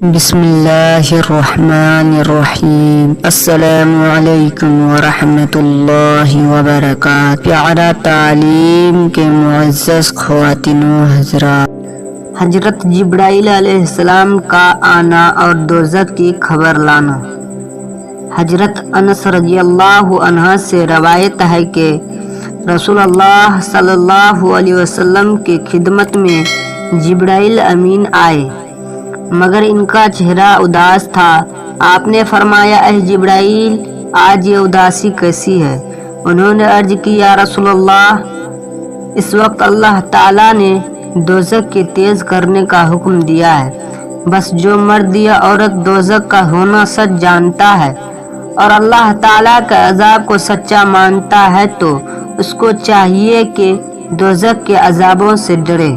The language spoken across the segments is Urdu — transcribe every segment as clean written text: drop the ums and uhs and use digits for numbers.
بسم اللہ الرحمن الرحیم۔ السلام علیکم ورحمۃ اللہ وبرکاتہ۔ پیارا تعلیم کے معزز خواتین و حضرات، حضرت جبرائیل علیہ السلام کا آنا اور دوزخ کی خبر لانا۔ حضرت انس رضی اللہ عنہ سے روایت ہے کہ رسول اللہ صلی اللہ علیہ وسلم کی خدمت میں جبرائیل امین آئے، مگر ان کا چہرہ اداس تھا۔ آپ نے فرمایا، اے جبرائیل، آج یہ اداسی کیسی ہے؟ انہوں نے عرض کی، یا رسول اللہ، اس وقت اللہ تعالیٰ نے دوزخ کے تیز کرنے کا حکم دیا ہے۔ بس جو مرد یا عورت دوزخ کا ہونا سچ جانتا ہے اور اللہ تعالیٰ کے عذاب کو سچا مانتا ہے تو اس کو چاہیے کہ دوزخ کے عذابوں سے ڈرے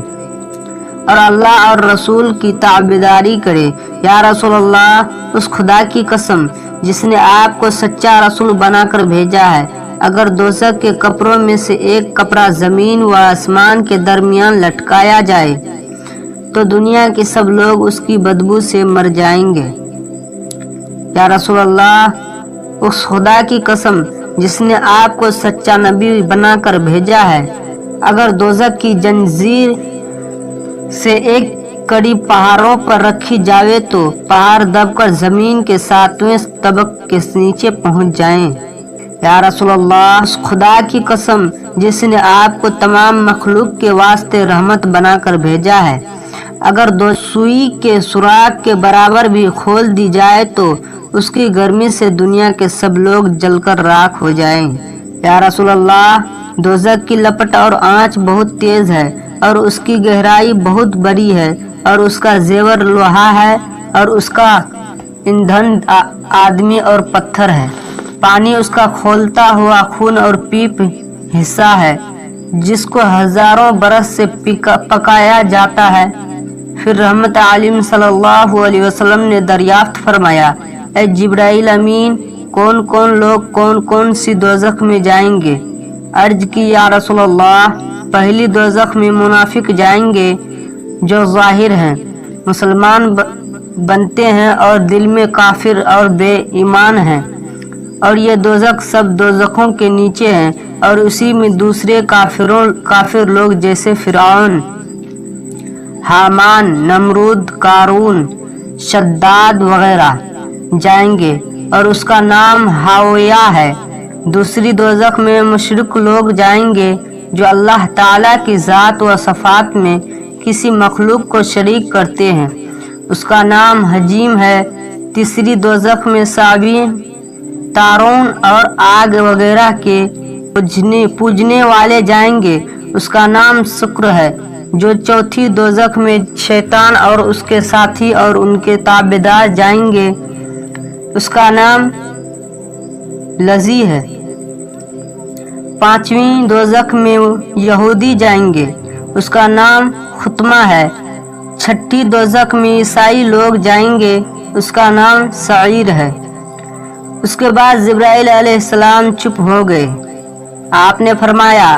اور اللہ اور رسول کی تابعداری کرے۔ یا رسول اللہ، اس خدا کی قسم جس نے آپ کو سچا رسول بنا کر بھیجا ہے، اگر دوزخ کے کپڑوں میں سے ایک کپڑا زمین و آسمان کے درمیان لٹکایا جائے تو دنیا کے سب لوگ اس کی بدبو سے مر جائیں گے۔ یا رسول اللہ، اس خدا کی قسم جس نے آپ کو سچا نبی بنا کر بھیجا ہے، اگر دوزخ کی زنجیر سے ایک کڑی پہاڑوں پر رکھی جاوے تو پہاڑ دب کر زمین کے 7ویں طبق کے نیچے پہنچ جائیں۔ یا رسول اللہ، اس خدا کی قسم جس نے آپ کو تمام مخلوق کے واسطے رحمت بنا کر بھیجا ہے، اگر دو سوئی کے سوراخ کے برابر بھی کھول دی جائے تو اس کی گرمی سے دنیا کے سب لوگ جل کر راکھ ہو جائیں۔ یا رسول اللہ، دوزخ کی لپٹ اور آنچ بہت تیز ہے اور اس کی گہرائی بہت بڑی ہے اور اس کا زیور لوہا ہے اور اس کا ایندھن آدمی اور پتھر ہے۔ پانی اس کا کھولتا ہوا خون اور پیپ حصہ ہے جس کو ہزاروں برس سے پکایا جاتا ہے۔ پھر رحمت عالم صلی اللہ علیہ وسلم نے دریافت فرمایا، اے جبرائیل امین، کون کون لوگ کون کون سی دوزخ میں جائیں گے؟ عرض کی، یا رسول اللہ، پہلی دوزخ میں منافق جائیں گے جو ظاہر ہیں مسلمان بنتے ہیں اور دل میں کافر اور بے ایمان ہیں، اور یہ دوزخ سب دوزخوں کے نیچے ہیں، اور اسی میں دوسرے کافر لوگ جیسے فرعون، حامان، نمرود، قارون، شداد وغیرہ جائیں گے اور اس کا نام ہاویہ ہے۔ دوسری دوزخ میں مشرک لوگ جائیں گے جو اللہ تعالیٰ کی ذات و صفات میں کسی مخلوق کو شریک کرتے ہیں، اس کا نام حجیم ہے۔ تیسری دوزخ میں صابین، تارون اور آگ وغیرہ کے پوجنے والے جائیں گے، اس کا نام سکر ہے۔ جو چوتھی دوزخ میں شیطان اور اس کے ساتھی اور ان کے تابعدار جائیں گے، اس کا نام لظی ہے۔ پانچویں دوزخ میں یہودی جائیں گے، اس کا نام خطمہ ہے۔ چھٹی دوزخ میں عیسائی لوگ جائیں گے، اس کا نام سعیر ہے۔ اس کے بعد جبرائیل علیہ السلام چپ ہو گئے۔ آپ نے فرمایا،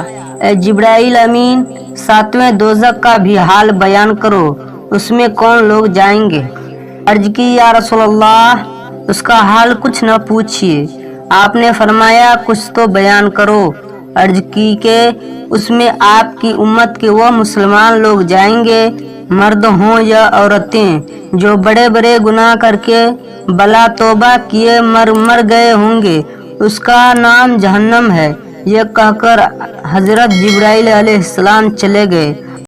اے جبرائیل امین، 7ویں دوزخ کا بھی حال بیان کرو، اس میں کون لوگ جائیں گے؟ عرض کی، یا رسول اللہ، اس کا حال کچھ نہ پوچھیے۔ آپ نے فرمایا، کچھ تو بیان کرو۔ عرض کی کہ اس میں آپ کی امت کے وہ مسلمان لوگ جائیں گے، مرد ہوں یا عورتیں، جو بڑے بڑے گناہ کر کے بلا توبہ کیے مر گئے ہوں گے، اس کا نام جہنم ہے۔ یہ کہہ کر حضرت جبرائیل علیہ السلام چلے گئے۔